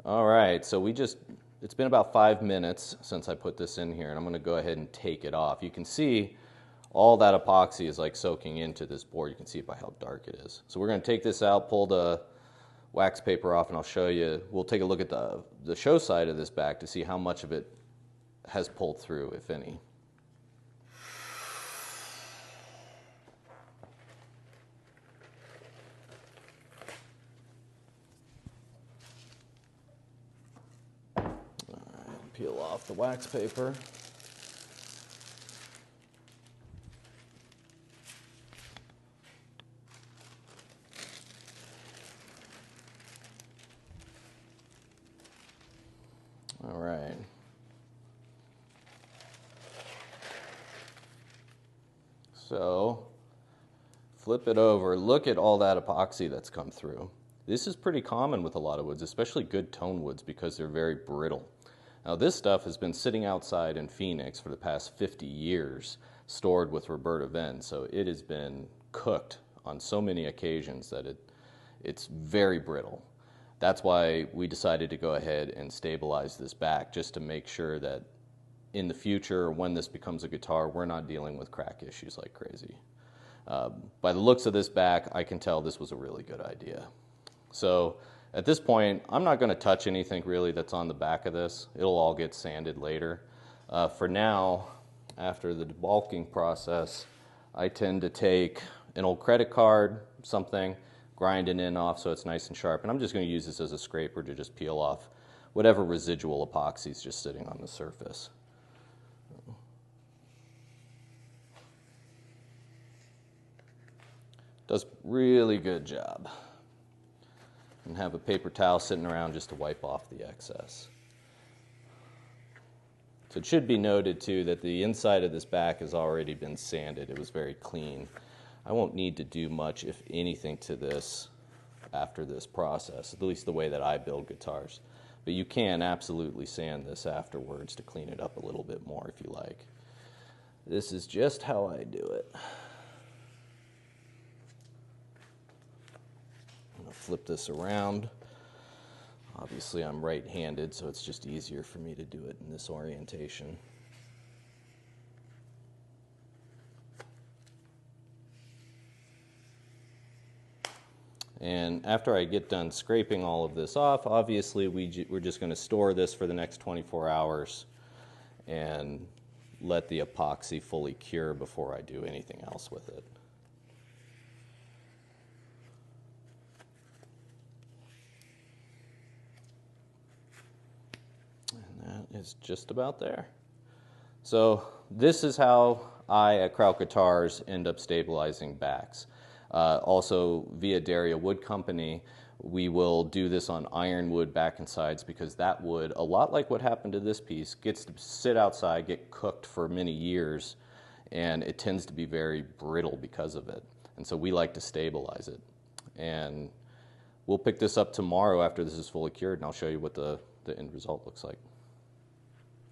All right, so it's been about 5 minutes since I put this in here, and I'm going to go ahead and take it off. You can see all that epoxy is like soaking into this board. You can see it by how dark it is. So we're going to take this out, pull the wax paper off, and I'll show you. We'll take a look at the show side of this back to see how much of it has pulled through, if any. Peel off the wax paper. All right. So flip it over. Look at all that epoxy that's come through. This is pretty common with a lot of woods, especially good tone woods, because they're very brittle. Now this stuff has been sitting outside in Phoenix for the past 50 years, stored with Roberto-Venn, so it has been cooked on so many occasions that it's very brittle. That's why we decided to go ahead and stabilize this back, just to make sure that in the future, when this becomes a guitar, we're not dealing with crack issues like crazy. By the looks of this back, I can tell this was a really good idea. So at this point, I'm not going to touch anything really that's on the back of this. It'll all get sanded later. For now, after the debulking process, I tend to take an old credit card, something, grind it in off so it's nice and sharp, and I'm just going to use this as a scraper to just peel off whatever residual epoxy is just sitting on the surface. Does really good job. And have a paper towel sitting around just to wipe off the excess. So it should be noted too that the inside of this back has already been sanded. It was very clean. I won't need to do much, if anything, to this after this process, at least the way that I build guitars. But you can absolutely sand this afterwards to clean it up a little bit more if you like. This is just how I do it. Flip this around. Obviously I'm right-handed, so it's just easier for me to do it in this orientation. And after I get done scraping all of this off, obviously we're just going to store this for the next 24 hours and let the epoxy fully cure before I do anything else with it. Is just about there. So this is how I at Kraut Guitars end up stabilizing backs. Also via Daria Wood Company, we will do this on ironwood back and sides, because that wood, a lot like what happened to this piece, gets to sit outside, get cooked for many years, and it tends to be very brittle because of it. And so we like to stabilize it. And we'll pick this up tomorrow after this is fully cured, and I'll show you what the end result looks like.